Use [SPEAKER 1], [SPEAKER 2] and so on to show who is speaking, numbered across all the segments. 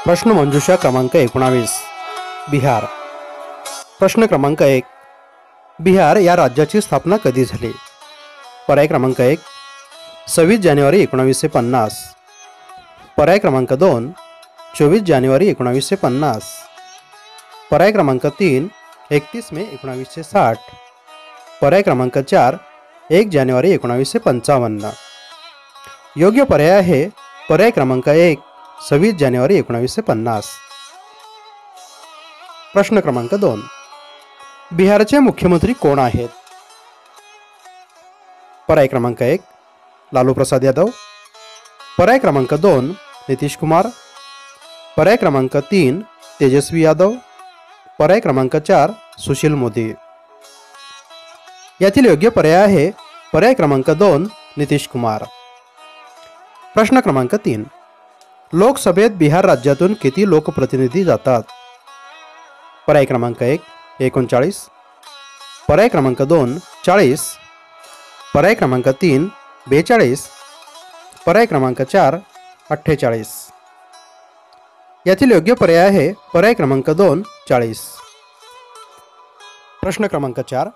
[SPEAKER 1] प्रश्नमंजुषा क्रमांक 19 बिहार। प्रश्न क्रमांक 1, बिहार या राज्याची स्थापना कधी झाली? पर्याय क्रमांक 1, 26 जानेवारी 1950। पर्याय क्रमांक 2, 24 जानेवारी 1950। पर्याय क्रमांक 3, 31 मे 1960। पर्याय क्रमांक 4, 1 जानेवारी 1955। योग्य पर्याय आहे पर्याय क्रमांक 1, 26 जानेवारी 1950। प्रश्न क्रमांक 2, बिहारचे मुख्यमंत्री कोण आहेत? पर्याय क्रमांक 1, लालू प्रसाद यादव। पर्याय क्रमांक 2, नितीश कुमार। पर्याय क्रमांक 3, तेजस्वी यादव। पर्याय क्रमांक 4, सुशील मोदी। यातील योग्य पर्याय आहे पर्याय क्रमांक 2, नितीश कुमार। प्रश्न क्रमांक 3, लोकसभेत बिहार राज्यातून किती लोकप्रतिनिधी जातात? पर्याय क्रमांक 1, 39। पर्याय क्रमांक 2, 40। पर्याय क्रमांक 3, 42। पर्याय क्रमांक 4, 48। यातील योग्य पर्याय आहे पर्याय क्रमांक 2, 40। प्रश्न क्रमांक 4,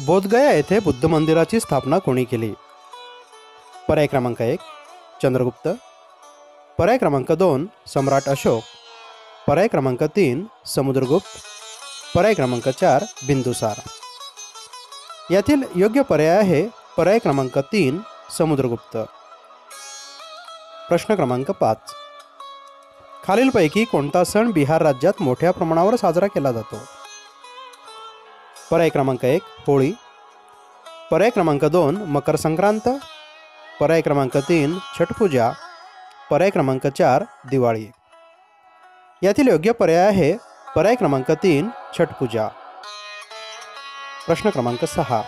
[SPEAKER 1] बोधगया येथे बुद्ध मंदिराची स्थापना कोणी केली? पर्याय क्रमांक 1, चंद्रगुप्त। पर्याय क्रमांक 2, सम्राट अशोक। पर्याय क्रमांक 3, समुद्रगुप्त। पर्याय क्रमांक 4, बिंदुसार। यातील योग्य पर्याय आहे पर्याय क्रमांक 3, समुद्रगुप्त। प्रश्न क्रमांक 5, खालीलपैकी कोणता सण बिहार राज्यात मोठ्या प्रमाणावर साजरा केला जातो? पर्याय क्रमांक 1, होळी। पर्याय क्रमांक 2, मकर संक्रांत। पर्याय क्रमांक 3, छठपूजा। पर्याय क्रमांक 4, दिवाळी। यातील योग्य पर्याय आहे पर्याय क्रमांक 3, छठपूजा। प्रश्न क्रमांक 6,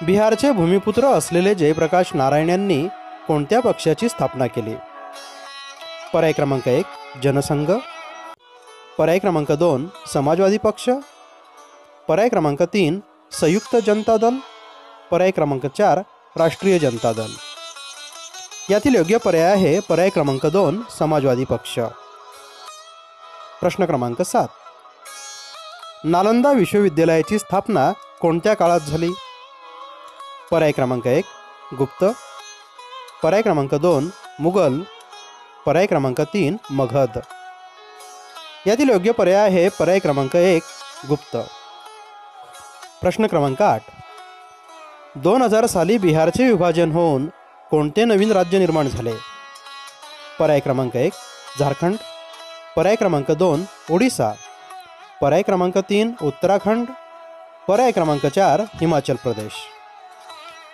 [SPEAKER 1] बिहारचे भूमिपुत्र असलेले जयप्रकाश नारायण यांनी कोणत्या पक्षाची स्थापना केली? पर्याय क्रमांक 1, जनसंघ। पर्याय क्रमांक 2, समाजवादी पक्ष। पर्याय क्रमांक 3, संयुक्त जनता दल। पर्याय क्रमांक 4, राष्ट्रीय जनता दल। यातील योग्य पर्याय आहे पर्याय क्रमांक 2, समाजवादी पक्ष। प्रश्न क्रमांक 7, नालंदा विश्वविद्यालयाची स्थापना कोणत्या काळात झाली? पर्याय क्रमांक 1, गुप्त। पर्याय क्रमांक 2, मुघल। पर्याय क्रमांक 3, मगध। यातील योग्य पर्याय आहे पर्याय क्रमांक 1, गुप्त। प्रश्न क्रमांक 8, 2000 साली बिहारचे विभाजन होऊन कोणते नवीन राज्य निर्माण झाले? पर्याय क्रमांक 1, झारखंड। पर्याय क्रमांक 2, ओडिसा। पर्याय क्रमांक 3, उत्तराखंड। पर्याय क्रमांक 4, हिमाचल प्रदेश।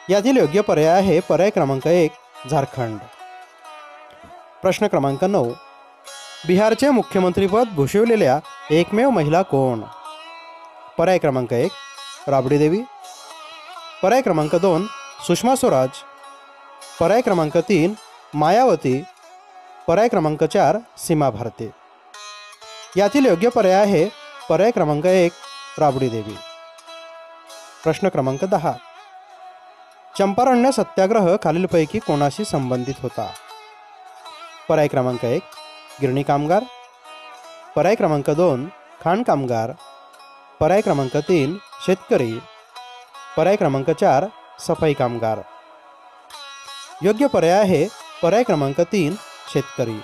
[SPEAKER 1] यातील योग्य पर्याय आहे पर्याय क्रमांक 1, झारखंड। प्रश्न क्रमांक 9, बिहारचे मुख्यमंत्रीपद भूषविलेल्या एकमेव महिला कोण? पर्याय क्रमांक 1, राबडी देवी। पर्याय क्रमांक 2, सुषमा स्वराज। पर्याय क्रमांक 3, मायावती। पर्याय क्रमांक 4, सीमा भारती। यातील योग्य पर्याय आहे पर्याय क्रमांक 1, राबडी देवी। प्रश्न क्रमांक 10, चंपारण्य सत्याग्रह खालीलपैकी कोणाशी संबंधित होता? पर्याय क्रमांक 1, गिरणी कामगार। पर्याय क्रमांक 2, खाण कामगार। पर्याय क्रमांक 3, शेतकरी। पर्याय क्रमांक 4, सफाई कामगार। योग्य पर्याय आहे पर्याय क्रमांक 3, शेतकरी।